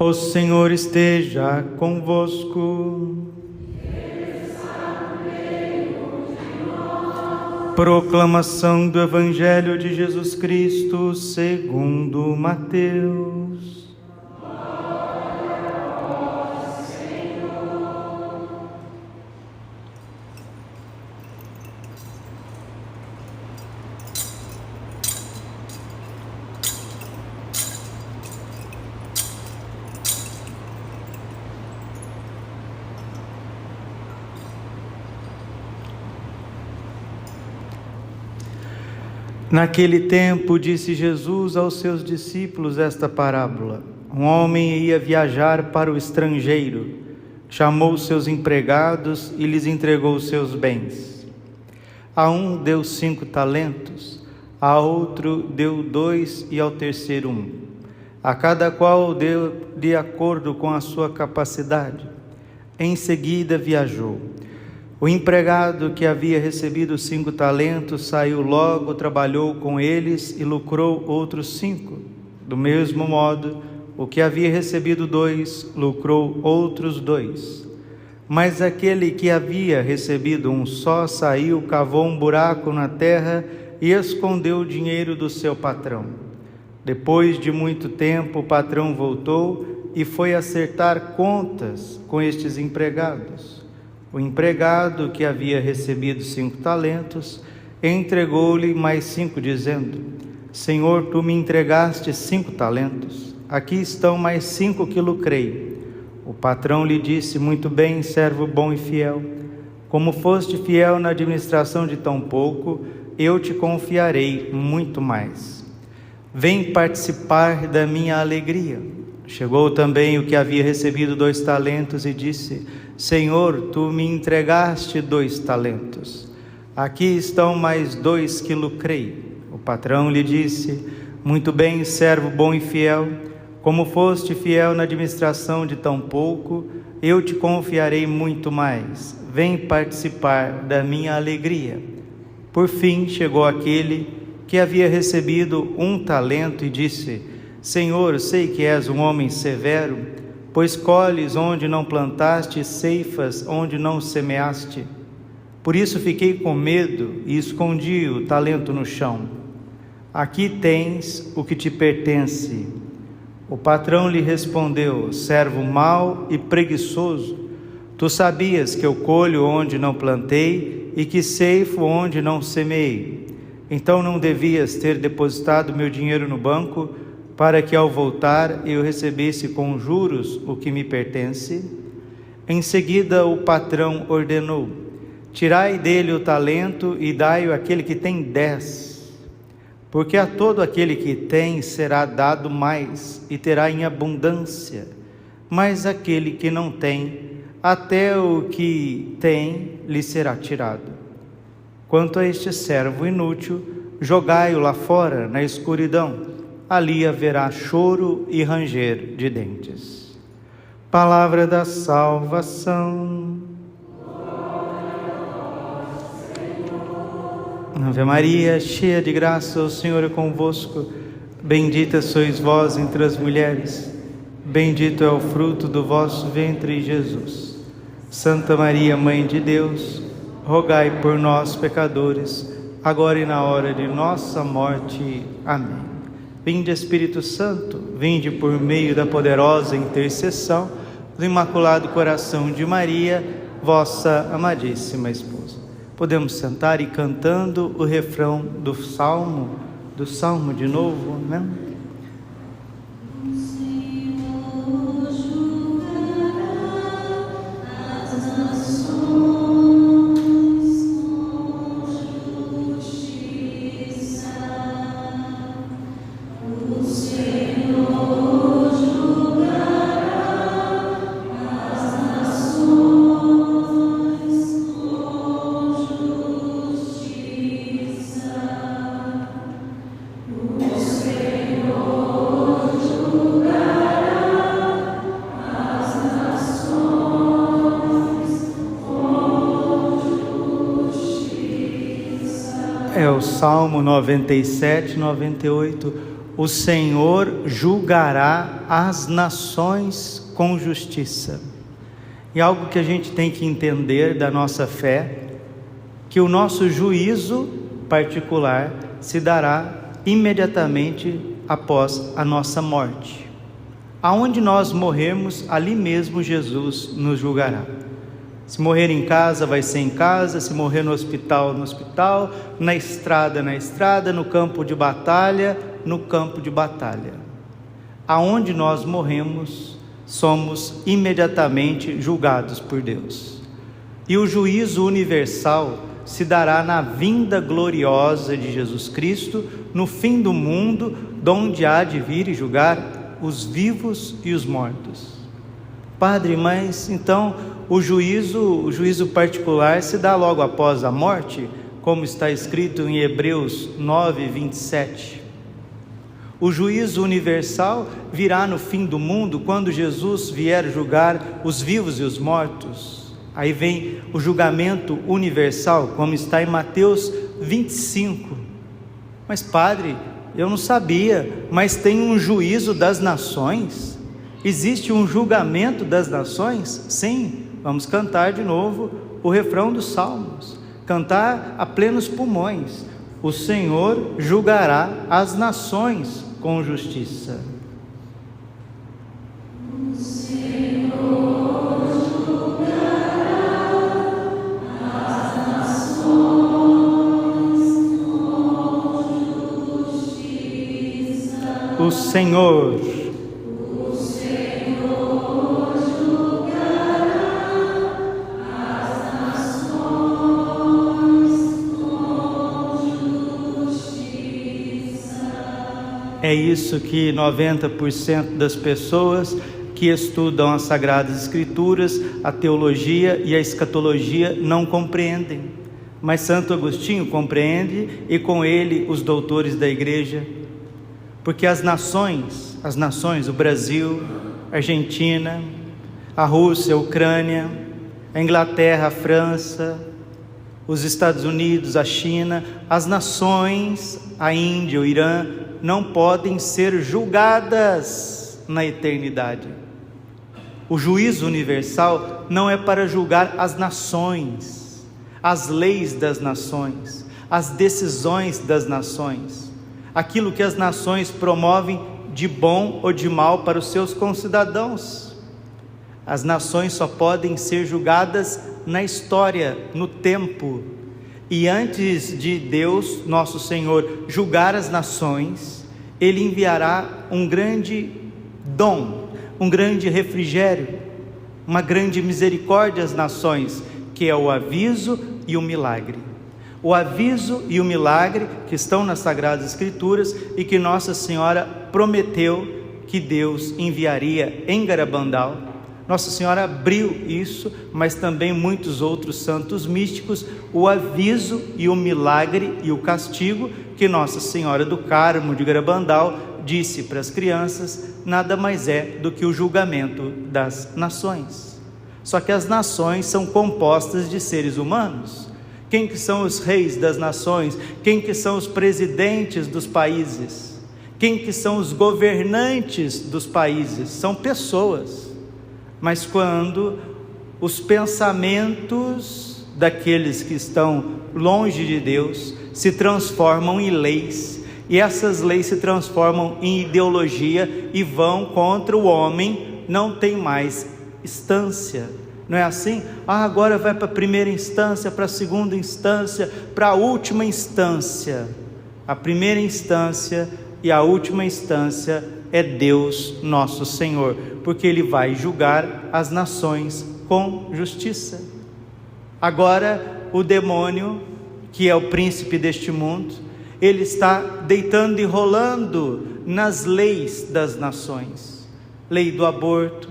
O Senhor esteja convosco. Proclamação do Evangelho de Jesus Cristo segundo Mateus. Naquele tempo, disse Jesus aos seus discípulos esta parábola: um homem ia viajar para o estrangeiro, chamou seus empregados e lhes entregou seus bens. A um deu 5 talentos, a outro deu 2 e ao terceiro 1. A cada qual deu de acordo com a sua capacidade. Em seguida viajou. O empregado que havia recebido 5 talentos saiu logo, trabalhou com eles e lucrou outros 5. Do mesmo modo, o que havia recebido 2, lucrou outros 2. Mas aquele que havia recebido 1 só saiu, cavou um buraco na terra e escondeu o dinheiro do seu patrão. Depois de muito tempo, o patrão voltou e foi acertar contas com estes empregados. O empregado que havia recebido 5 talentos entregou-lhe mais 5, dizendo: Senhor, tu me entregaste 5 talentos, aqui estão mais 5 que lucrei. O patrão lhe disse: muito bem, servo bom e fiel. Como foste fiel na administração de tão pouco, eu te confiarei muito mais. Vem participar da minha alegria. Chegou também o que havia recebido 2 talentos e disse: Senhor, tu me entregaste 2 talentos. Aqui estão mais 2 que lucrei. O patrão lhe disse: muito bem, servo bom e fiel. Como foste fiel na administração de tão pouco, eu te confiarei muito mais. Vem participar da minha alegria. Por fim, chegou aquele que havia recebido 1 talento e disse: Senhor, sei que és um homem severo, pois colhes onde não plantaste e ceifas onde não semeaste. Por isso fiquei com medo e escondi o talento no chão. Aqui tens o que te pertence. O patrão lhe respondeu: servo mau e preguiçoso, tu sabias que eu colho onde não plantei e que ceifo onde não semeei. Então não devias ter depositado meu dinheiro no banco, para que ao voltar eu recebesse com juros o que me pertence? Em seguida o patrão ordenou: tirai dele o talento e dai-o àquele que tem 10. Porque a todo aquele que tem será dado mais e terá em abundância, mas aquele que não tem, até o que tem lhe será tirado. Quanto a este servo inútil, jogai-o lá fora na escuridão, ali haverá choro e ranger de dentes. Palavra da salvação. Ave Maria, cheia de graça, o Senhor é convosco. Bendita sois vós entre as mulheres, bendito é o fruto do vosso ventre, Jesus. Santa Maria, Mãe de Deus, rogai por nós, pecadores, agora e na hora de nossa morte. Amém. Vinde, Espírito Santo, vinde por meio da poderosa intercessão do Imaculado Coração de Maria, vossa amadíssima esposa. Podemos sentar e cantando o refrão do Salmo de novo, né? É o Salmo 97, 98. O Senhor julgará as nações com justiça. E algo que a gente tem que entender da nossa fé, que o nosso juízo particular se dará imediatamente após a nossa morte. Aonde nós morrermos, ali mesmo Jesus nos julgará. Se morrer em casa, vai ser em casa; se morrer no hospital, no hospital; na estrada, na estrada; no campo de batalha, no campo de batalha. Aonde nós morremos, somos imediatamente julgados por Deus. E o juízo universal se dará na vinda gloriosa de Jesus Cristo, no fim do mundo, donde há de vir e julgar os vivos e os mortos. Padre, mas então o juízo particular se dá logo após a morte, como está escrito em Hebreus 9, 27. O juízo universal virá no fim do mundo, quando Jesus vier julgar os vivos e os mortos. Aí vem o julgamento universal, como está em Mateus 25. Mas padre, eu não sabia, mas tem um juízo das nações? Existe um julgamento das nações? Sim, vamos cantar de novo o refrão dos Salmos, cantar a plenos pulmões: o Senhor julgará as nações com justiça. O Senhor julgará as nações com justiça. O Senhor É isso que 90% das pessoas que estudam as Sagradas Escrituras, a teologia e a escatologia não compreendem. Mas Santo Agostinho compreende, e com ele os doutores da Igreja. Porque as nações, o Brasil, a Argentina, a Rússia, a Ucrânia, a Inglaterra, a França, os Estados Unidos, a China, as nações, a Índia, o Irã, não podem ser julgadas na eternidade. O juízo universal não é para julgar as nações, as leis das nações, as decisões das nações, aquilo que as nações promovem de bom ou de mal para os seus concidadãos. As nações só podem ser julgadas na história, no tempo. E antes de Deus, nosso Senhor, julgar as nações, Ele enviará um grande dom, um grande refrigério, uma grande misericórdia às nações, que é o aviso e o milagre. O aviso e o milagre que estão nas Sagradas Escrituras e que Nossa Senhora prometeu que Deus enviaria em Garabandal. Nossa Senhora abriu isso, mas também muitos outros santos místicos, o aviso e o milagre e o castigo que Nossa Senhora do Carmo de Garabandal disse para as crianças, nada mais é do que o julgamento das nações. Só que as nações são compostas de seres humanos. Quem que são os reis das nações? Quem que são os presidentes dos países? Quem que são os governantes dos países? São pessoas. Mas quando os pensamentos daqueles que estão longe de Deus se transformam em leis, e essas leis se transformam em ideologia e vão contra o homem, não tem mais instância. Não é assim? Agora vai para a primeira instância, para a segunda instância, para a última instância. A primeira instância e a última instância é Deus nosso Senhor, porque Ele vai julgar as nações com justiça. Agora o demônio, que é o príncipe deste mundo, ele está deitando e rolando nas leis das nações. Lei do aborto,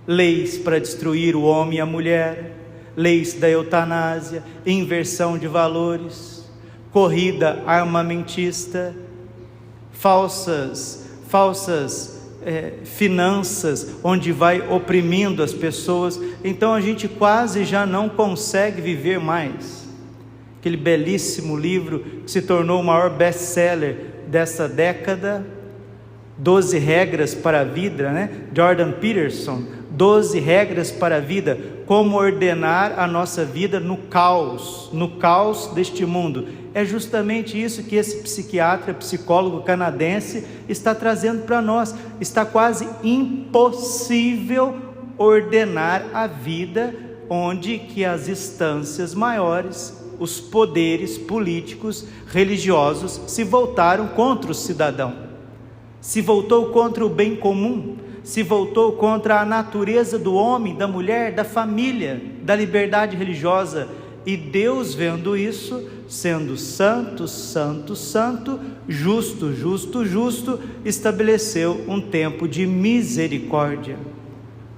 leis para destruir o homem e a mulher, leis da eutanásia, inversão de valores, corrida armamentista, falsas finanças, onde vai oprimindo as pessoas. Então a gente quase já não consegue viver mais. Aquele belíssimo livro que se tornou o maior best-seller dessa década, 12 regras para a vida, né? Jordan Peterson, 12 regras para a vida, como ordenar a nossa vida no caos deste mundo. É justamente isso que esse psiquiatra, psicólogo canadense está trazendo para nós. Está quase impossível ordenar a vida onde que as instâncias maiores, os poderes políticos, religiosos, se voltaram contra o cidadão, se voltou contra o bem comum, se voltou contra a natureza do homem, da mulher, da família, da liberdade religiosa. E Deus, vendo isso, sendo santo, santo, santo, justo, justo, justo, estabeleceu um tempo de misericórdia.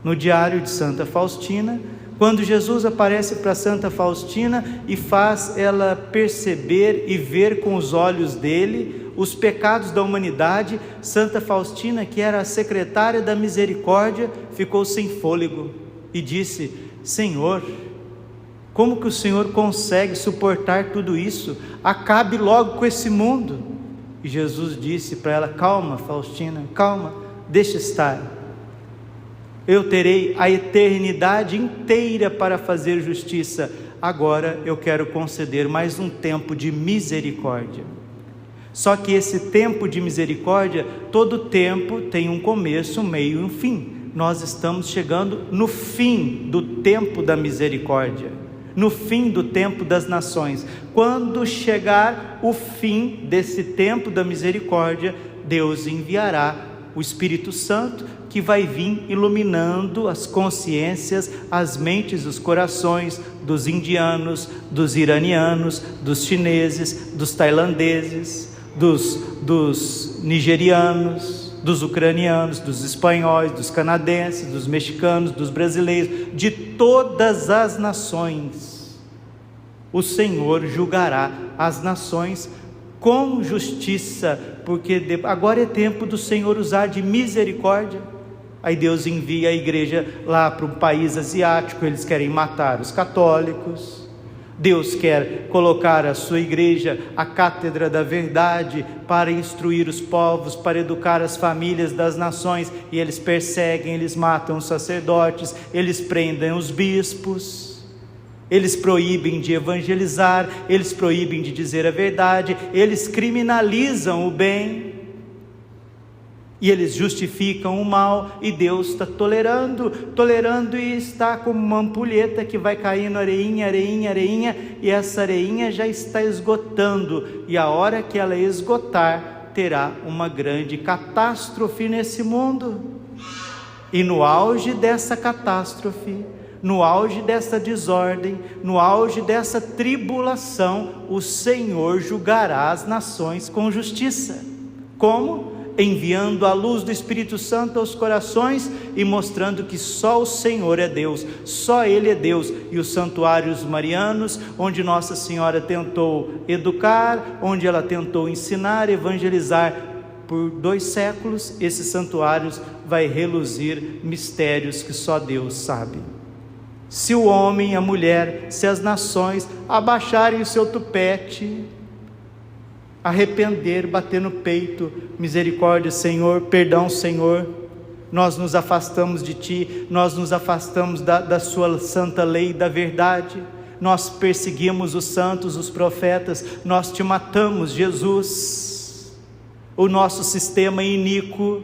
No diário de Santa Faustina, quando Jesus aparece para Santa Faustina e faz ela perceber e ver com os olhos dele os pecados da humanidade, Santa Faustina, que era a secretária da misericórdia, ficou sem fôlego e disse: Senhor, como que o Senhor consegue suportar tudo isso? Acabe logo com esse mundo. E Jesus disse para ela: calma, Faustina, calma, deixa estar. Eu terei a eternidade inteira para fazer justiça. Agora eu quero conceder mais um tempo de misericórdia. Só que esse tempo de misericórdia, todo tempo tem um começo, um meio e um fim. Nós estamos chegando no fim do tempo da misericórdia, no fim do tempo das nações. Quando chegar o fim desse tempo da misericórdia, Deus enviará o Espírito Santo, que vai vir iluminando as consciências, as mentes, os corações dos indianos, dos iranianos, dos chineses, dos tailandeses, dos nigerianos, dos ucranianos, dos espanhóis, dos canadenses, dos mexicanos, dos brasileiros, de todas as nações. O Senhor julgará as nações com justiça, porque agora é tempo do Senhor usar de misericórdia. Aí Deus envia a igreja lá para um país asiático, eles querem matar os católicos. Deus quer colocar a sua igreja, a cátedra da verdade, para instruir os povos, para educar as famílias das nações, e eles perseguem, eles matam os sacerdotes, eles prendem os bispos, eles proíbem de evangelizar, eles proíbem de dizer a verdade, eles criminalizam o bem, e eles justificam o mal, e Deus está tolerando, e está como uma ampulheta que vai caindo areinha, areinha, areinha, e essa areinha já está esgotando, e a hora que ela esgotar, terá uma grande catástrofe nesse mundo. E no auge dessa catástrofe, no auge dessa desordem, no auge dessa tribulação, o Senhor julgará as nações com justiça. Como? Enviando a luz do Espírito Santo aos corações e mostrando que só o Senhor é Deus, só Ele é Deus. E os santuários marianos, onde Nossa Senhora tentou educar, onde ela tentou ensinar, evangelizar por 2 séculos, esses santuários vai reluzir mistérios que só Deus sabe. Se o homem, a mulher, se as nações abaixarem o seu tupete, arrepender, bater no peito, misericórdia, Senhor, perdão, Senhor, nós nos afastamos de Ti, nós nos afastamos da Sua santa lei, da verdade, nós perseguimos os santos, os profetas, nós Te matamos, Jesus. O nosso sistema iníquo,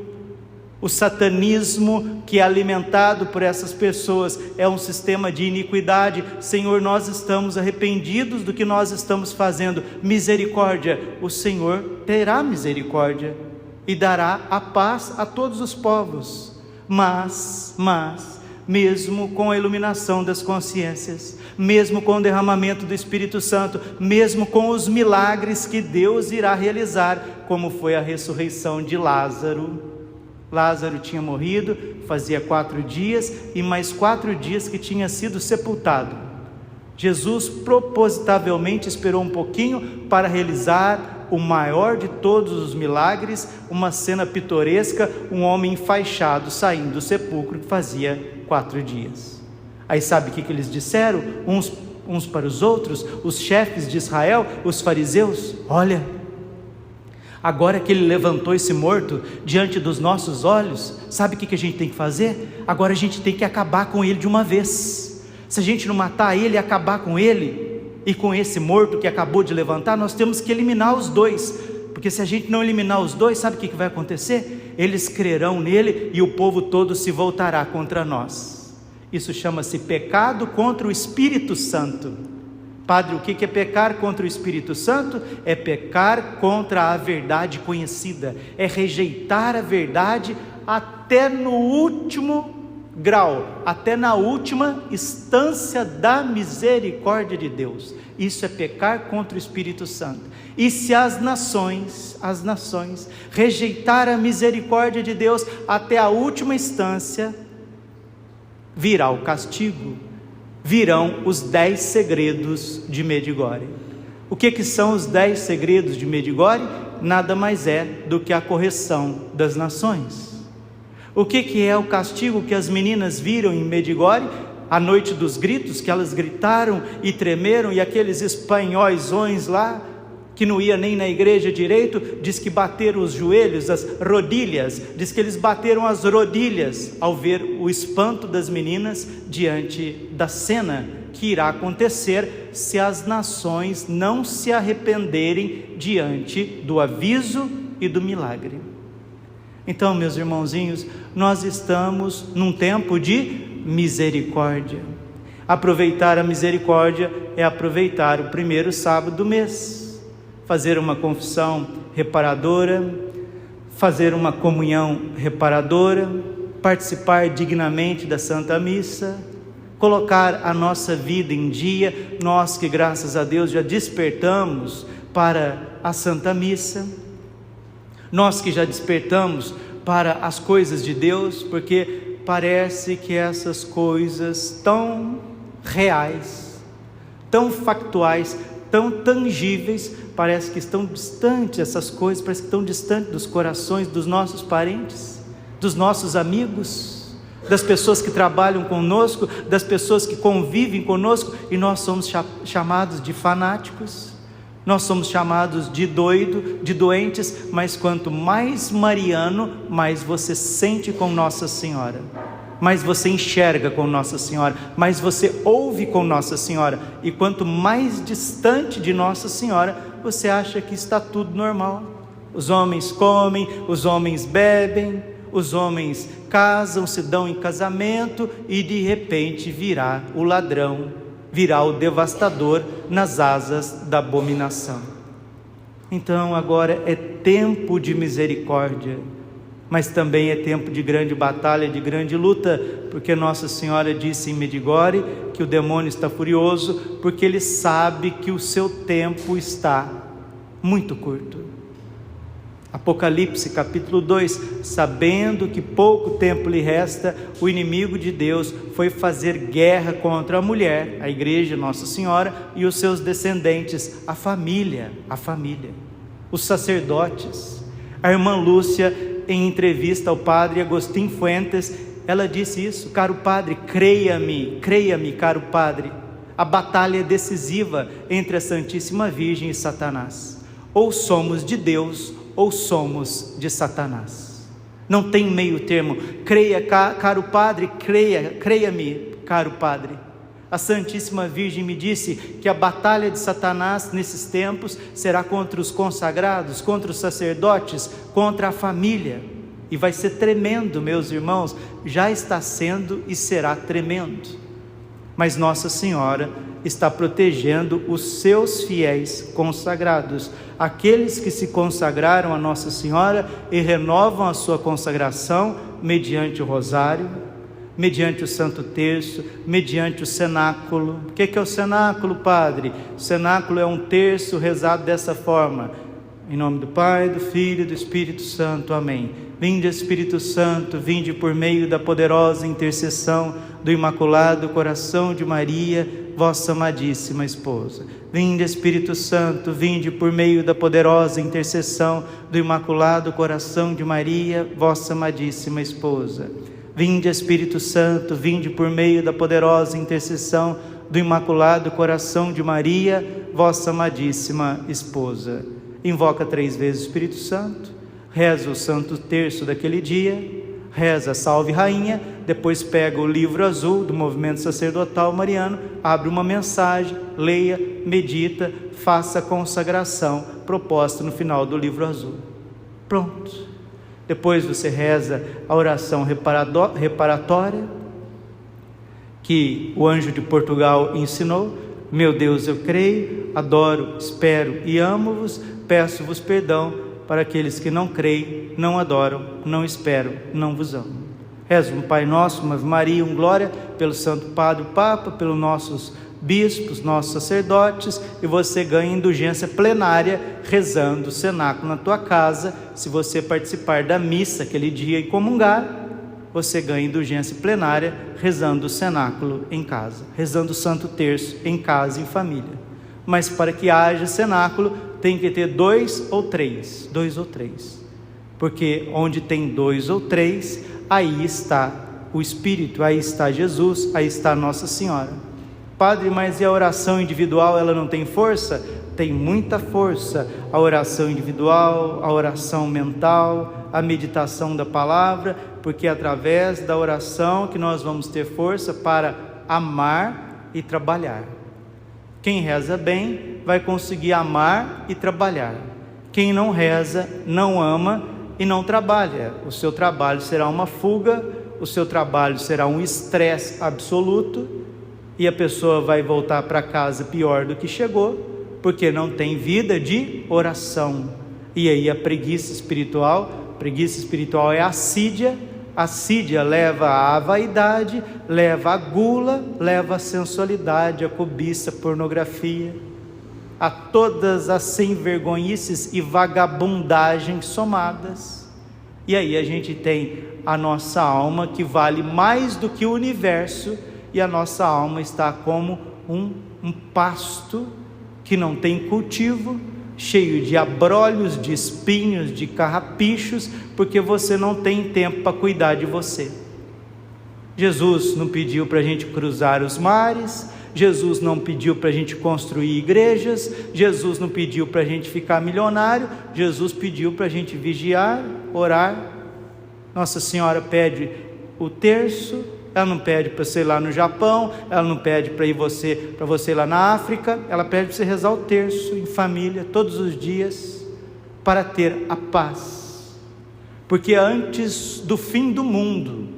o satanismo que é alimentado por essas pessoas é um sistema de iniquidade. Senhor, nós estamos arrependidos do que nós estamos fazendo. Misericórdia, o Senhor terá misericórdia e dará a paz a todos os povos. Mas, mesmo com a iluminação das consciências, mesmo com o derramamento do Espírito Santo, mesmo com os milagres que Deus irá realizar, como foi a ressurreição de Lázaro. Lázaro tinha morrido, fazia 4 dias, e mais 4 dias que tinha sido sepultado. Jesus propositavelmente esperou um pouquinho para realizar o maior de todos os milagres, uma cena pitoresca, um homem enfaixado saindo do sepulcro que fazia 4 dias. Aí sabe o que eles disseram, uns para os outros, os chefes de Israel, os fariseus? Olha, Agora que Ele levantou esse morto diante dos nossos olhos, sabe o que a gente tem que fazer? Agora a gente tem que acabar com ele de uma vez. Se a gente não matar ele e acabar com ele, e com esse morto que acabou de levantar, nós temos que eliminar os dois, porque se a gente não eliminar os dois, sabe o que vai acontecer? Eles crerão nele e o povo todo se voltará contra nós. Isso chama-se pecado contra o Espírito Santo. Padre, o que é pecar contra o Espírito Santo? É pecar contra a verdade conhecida, é rejeitar a verdade até no último grau, até na última instância da misericórdia de Deus. Isso é pecar contra o Espírito Santo. E se as nações rejeitar a misericórdia de Deus até a última instância, virá o castigo, virão os 10 segredos de Medjugorje. O que são os 10 segredos de Medjugorje? Nada mais é do que a correção das nações. O que é o castigo que as meninas viram em Medjugorje? A noite dos gritos, que elas gritaram e tremeram, e aqueles espanhóisões lá, que não ia nem na igreja direito, diz que bateram os joelhos, as rodilhas, diz que eles bateram as rodilhas ao ver o espanto das meninas diante da cena que irá acontecer se as nações não se arrependerem diante do aviso e do milagre. Então, meus irmãozinhos, nós estamos num tempo de misericórdia. Aproveitar a misericórdia é aproveitar o primeiro sábado do mês, fazer uma confissão reparadora, fazer uma comunhão reparadora, participar dignamente da Santa Missa, colocar a nossa vida em dia, nós que graças a Deus já despertamos para a Santa Missa, nós que já despertamos para as coisas de Deus, porque parece que essas coisas tão reais, tão factuais, tão tangíveis, parece que estão distantes, essas coisas parece que estão distantes dos corações dos nossos parentes, dos nossos amigos, das pessoas que trabalham conosco, das pessoas que convivem conosco, e nós somos chamados de fanáticos, nós somos chamados de doido, de doentes, mas quanto mais mariano, mais você sente com Nossa Senhora, mais você enxerga com Nossa Senhora, mais você ouve com Nossa Senhora, e quanto mais distante de Nossa Senhora, você acha que está tudo normal. Os homens comem, os homens bebem, os homens casam, se dão em casamento, e de repente virá o ladrão, virá o devastador nas asas da abominação. Então agora é tempo de misericórdia, mas também é tempo de grande batalha, de grande luta, porque Nossa Senhora disse em Medjugorje que o demônio está furioso, porque ele sabe que o seu tempo está muito curto. Apocalipse capítulo 2, sabendo que pouco tempo lhe resta, o inimigo de Deus foi fazer guerra contra a mulher, a igreja Nossa Senhora, e os seus descendentes, a família, os sacerdotes. A irmã Lúcia, em entrevista ao padre Agostinho Fuentes, ela disse isso: caro padre, creia-me, caro padre, a batalha é decisiva entre a Santíssima Virgem e Satanás. Ou somos de Deus, ou somos de Satanás. Não tem meio termo. Creia, caro padre, creia-me, caro padre. A Santíssima Virgem me disse que a batalha de Satanás nesses tempos será contra os consagrados, contra os sacerdotes, contra a família, e vai ser tremendo, meus irmãos, já está sendo e será tremendo, mas Nossa Senhora está protegendo os seus fiéis consagrados, aqueles que se consagraram a Nossa Senhora e renovam a sua consagração mediante o rosário, mediante o Santo Terço, mediante o cenáculo. O que é o cenáculo, padre? O cenáculo é um terço rezado dessa forma: em nome do Pai, do Filho e do Espírito Santo, amém. Vinde, Espírito Santo, vinde por meio da poderosa intercessão do Imaculado Coração de Maria, vossa amadíssima esposa. Vinde, Espírito Santo, vinde por meio da poderosa intercessão do Imaculado Coração de Maria, vossa amadíssima esposa. Vinde, Espírito Santo, vinde por meio da poderosa intercessão do Imaculado Coração de Maria, vossa amadíssima esposa. invoca 3 vezes o Espírito Santo, reza o Santo Terço daquele dia, reza Salve Rainha, depois pega o livro azul do movimento sacerdotal mariano, abre uma mensagem, leia, medita, faça a consagração proposta no final do livro azul. Pronto. Depois você reza a oração reparatória, que o anjo de Portugal ensinou. Meu Deus, eu creio, adoro, espero e amo-vos, peço-vos perdão para aqueles que não creem, não adoram, não esperam, não vos amam. Reza um Pai Nosso, uma Ave Maria, um Glória, pelo Santo Padre, o Papa, pelos nossos bispos, nossos sacerdotes, e você ganha indulgência plenária rezando o cenáculo na tua casa. Se você participar da missa aquele dia e comungar, você ganha indulgência plenária rezando o cenáculo em casa, rezando o Santo Terço em casa, em família. Mas para que haja cenáculo, tem que ter 2 ou 3, porque onde tem 2 ou 3, aí está o Espírito, aí está Jesus, aí está Nossa Senhora. Padre, mas e a oração individual, ela não tem força? Tem muita força. A oração individual, a oração mental, a meditação da palavra, porque é através da oração que nós vamos ter força para amar e trabalhar. Quem reza bem vai conseguir amar e trabalhar. Quem não reza, não ama e não trabalha. O seu trabalho será uma fuga, o seu trabalho será um estresse absoluto, e a pessoa vai voltar para casa pior do que chegou, porque não tem vida de oração. E aí a preguiça espiritual é assídia, assídia leva à vaidade, leva à gula, leva à sensualidade, à cobiça, à pornografia, a todas as sem-vergonhices e vagabundagens somadas. E aí a gente tem a nossa alma, que vale mais do que o universo, e a nossa alma está como um pasto que não tem cultivo, cheio de abrolhos, de espinhos, de carrapichos, porque você não tem tempo para cuidar de você. Jesus não pediu para a gente cruzar os mares, Jesus não pediu para a gente construir igrejas, Jesus não pediu para a gente ficar milionário, Jesus pediu para a gente vigiar, orar. Nossa Senhora pede o terço, ela não pede para você ir lá no Japão, ela não pede para você ir lá na África, ela pede para você rezar o terço em família, todos os dias, para ter a paz. Porque antes do fim do mundo,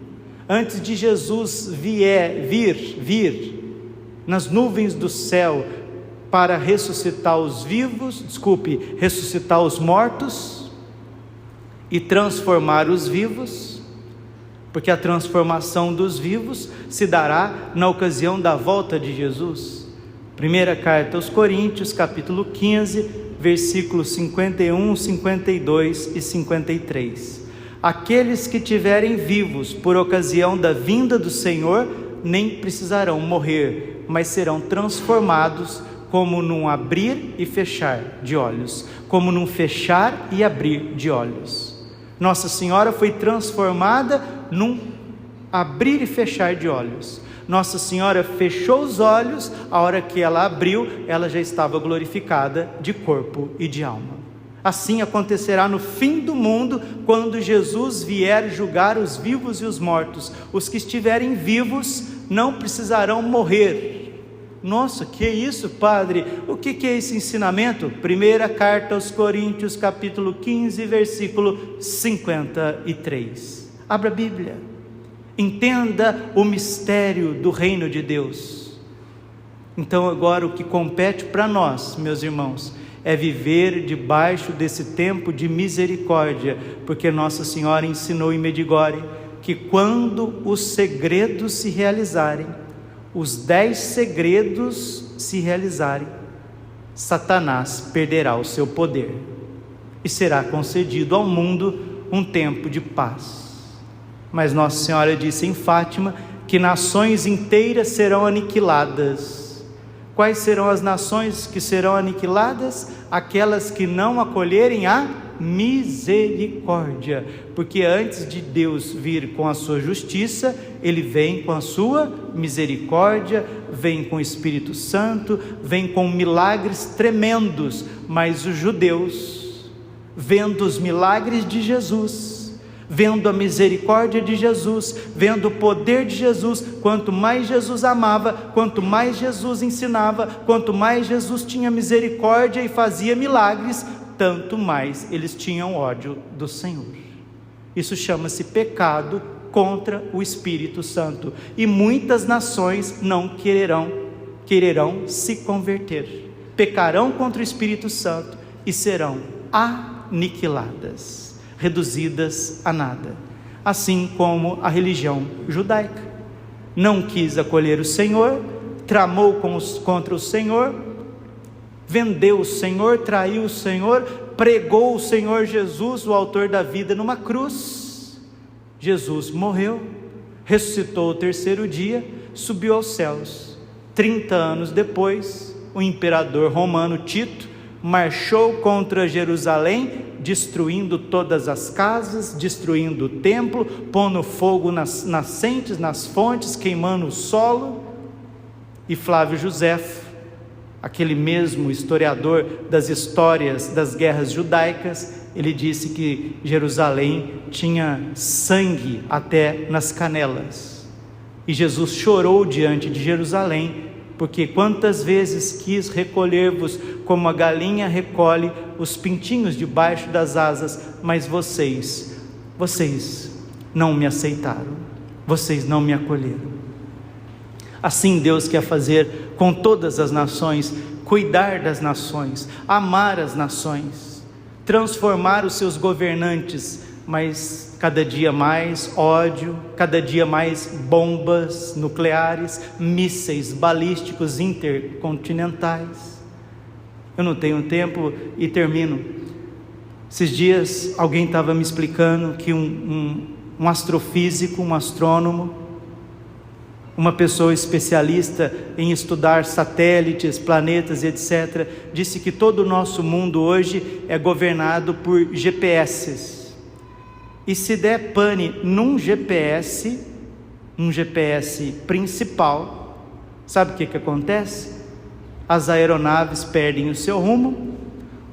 antes de Jesus vir nas nuvens do céu para ressuscitar os ressuscitar os mortos e transformar os vivos, porque a transformação dos vivos se dará na ocasião da volta de Jesus. Primeira carta aos Coríntios, capítulo 15, versículos 51, 52 e 53. Aqueles que tiverem vivos por ocasião da vinda do Senhor, nem precisarão morrer, mas serão transformados como num abrir e fechar de olhos, como num fechar e abrir de olhos. Nossa Senhora foi transformada num abrir e fechar de olhos. Nossa Senhora fechou os olhos, a hora que ela abriu, ela já estava glorificada de corpo e de alma. Assim acontecerá no fim do mundo, quando Jesus vier julgar os vivos e os mortos. Os que estiverem vivos não precisarão morrer. Nossa, que isso, padre? O que é esse ensinamento? Primeira carta aos Coríntios, capítulo 15, versículo 53. Abra a Bíblia. Entenda o mistério do reino de Deus. Então agora o que compete para nós, meus irmãos, é viver debaixo desse tempo de misericórdia, porque Nossa Senhora ensinou em Medjugorje que quando os segredos se realizarem, os 10 segredos se realizarem, Satanás perderá o seu poder e será concedido ao mundo um tempo de paz. Mas Nossa Senhora disse em Fátima que nações inteiras serão aniquiladas. Quais serão as nações que serão aniquiladas? Aquelas que não acolherem a misericórdia, porque antes de Deus vir com a sua justiça, Ele vem com a sua misericórdia, vem com o Espírito Santo, vem com milagres tremendos. Mas os judeus, vendo os milagres de Jesus, vendo a misericórdia de Jesus, vendo o poder de Jesus, quanto mais Jesus amava, quanto mais Jesus ensinava, quanto mais Jesus tinha misericórdia e fazia milagres, tanto mais eles tinham ódio do Senhor. Isso chama-se pecado contra o Espírito Santo, e muitas nações não quererão se converter, pecarão contra o Espírito Santo e serão aniquiladas, reduzidas a nada, assim como a religião judaica não quis acolher o Senhor, tramou contra o Senhor, vendeu o Senhor, traiu o Senhor, pregou o Senhor Jesus, o autor da vida, numa cruz. Jesus morreu, ressuscitou o terceiro dia, subiu aos céus. 30 anos depois, o imperador romano Tito marchou contra Jerusalém, destruindo todas as casas, destruindo o templo, pondo fogo nas nascentes, nas fontes, queimando o solo. E Flávio Josefo, aquele mesmo historiador das histórias das guerras judaicas, ele disse que Jerusalém tinha sangue até nas canelas. E Jesus chorou diante de Jerusalém, porque quantas vezes quis recolher-vos como a galinha recolhe os pintinhos debaixo das asas, mas vocês não me aceitaram, vocês não me acolheram. Assim Deus quer fazer com todas as nações, cuidar das nações, amar as nações, transformar os seus governantes, mas cada dia mais ódio, cada dia mais bombas nucleares, mísseis balísticos intercontinentais. Eu não tenho tempo e termino. Esses dias alguém estava me explicando que um astrofísico, um astrônomo, uma pessoa especialista em estudar satélites, planetas, etc., disse que todo o nosso mundo hoje é governado por GPS. E se der pane num GPS principal, sabe o que acontece? As aeronaves perdem o seu rumo,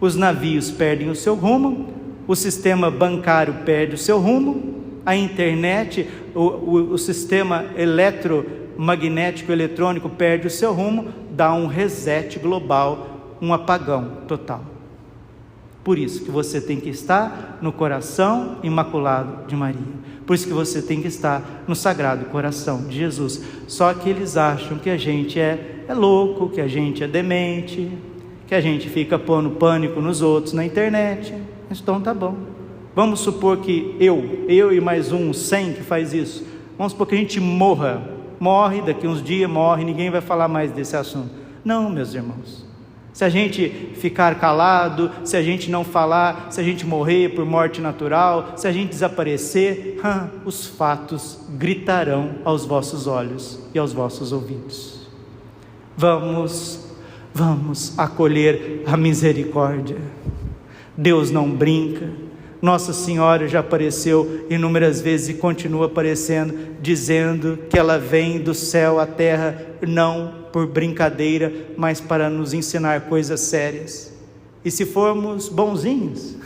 os navios perdem o seu rumo, o sistema bancário perde o seu rumo, a internet, o sistema eletromagnético eletrônico perde o seu rumo, dá um reset global, um apagão total. Por isso que você tem que estar no coração imaculado de Maria, por isso que você tem que estar no Sagrado Coração de Jesus. Só que eles acham que a gente é louco, que a gente é demente, que a gente fica pondo pânico nos outros na internet. Então tá bom, vamos supor que eu e mais 100 que faz isso, vamos supor que a gente morre, daqui uns dias morre, ninguém vai falar mais desse assunto. Não, meus irmãos, se a gente ficar calado, se a gente não falar, se a gente morrer por morte natural, se a gente desaparecer, os fatos gritarão aos vossos olhos e aos vossos ouvidos. Vamos acolher a misericórdia. Deus não brinca. Nossa Senhora já apareceu inúmeras vezes e continua aparecendo, dizendo que ela vem do céu à terra, não por brincadeira, mas para nos ensinar coisas sérias. E se formos bonzinhos,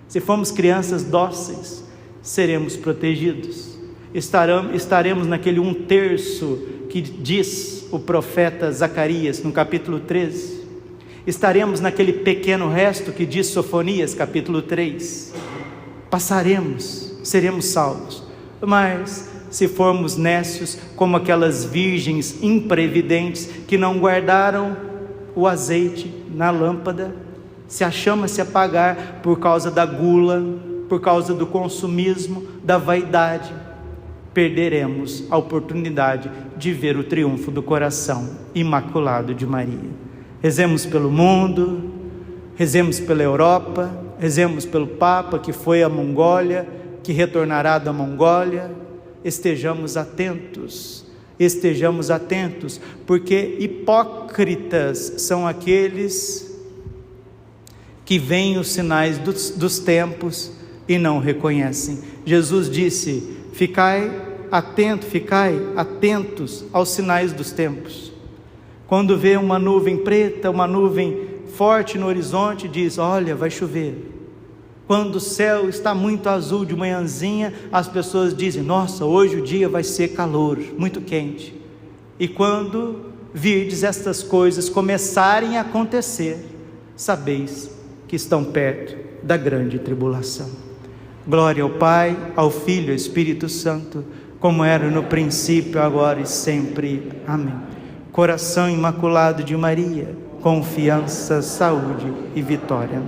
se formos crianças dóceis, seremos protegidos. Estaremos naquele 1/3 que diz o profeta Zacarias, no capítulo 13. Estaremos naquele pequeno resto que diz Sofonias, capítulo 3. Passaremos, seremos salvos. Mas se formos nécios, como aquelas virgens imprevidentes que não guardaram o azeite na lâmpada, se a chama se apagar por causa da gula, por causa do consumismo, da vaidade, perderemos a oportunidade de ver o triunfo do coração imaculado de Maria. Rezemos pelo mundo, rezemos pela Europa, rezemos pelo Papa que foi à Mongólia, que retornará da Mongólia. Estejamos atentos, porque hipócritas são aqueles que veem os sinais dos tempos e não reconhecem. Jesus disse: ficai atentos aos sinais dos tempos. Quando vê uma nuvem preta, uma nuvem forte no horizonte, diz: olha, vai chover. Quando o céu está muito azul de manhãzinha, as pessoas dizem: nossa, hoje o dia vai ser calor, muito quente. E quando virdes estas coisas começarem a acontecer, sabeis que estão perto da grande tribulação. Glória ao Pai, ao Filho e ao Espírito Santo, como era no princípio, agora e sempre. Amém. Coração imaculado de Maria, confiança, saúde e vitória.